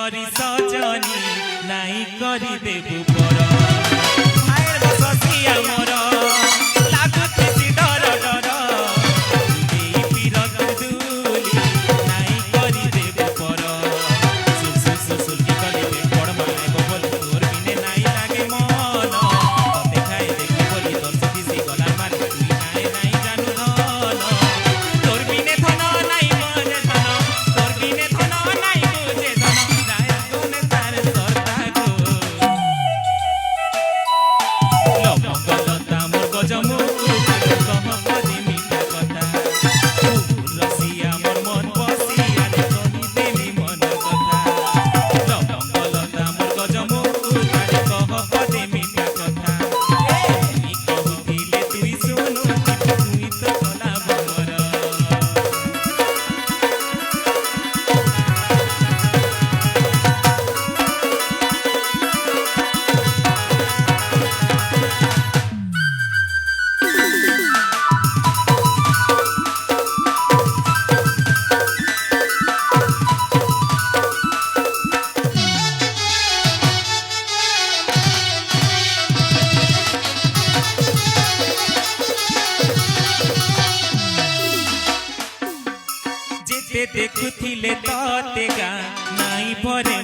करी सजनी नाई करी देबु पर आएर बससी आमर लागुछि डर डर देई पिरत दुली नाई करी देबु पर सुल की कली दे पड़ माने बोल तोर बिने नाई लागे मन तते खाए देखि बोली तोर सखी से गला मारे तुई नाई नाई जानू धन तोर बिने धन नाई मने धन तोर बिने धन नाई बुझे धन जाय गुने तार सरता गो लवंगलता मोर गजमु कह पदी मीठा कथा रसिया मोर मन बसिया कहि देमी मन कथा लवंगलता मोर गजमु कह पदी मीठा कथा तुई कहुथिले तुई सुनु तुई तो कला भमर जेते देखुथिले तते गा नाई भरे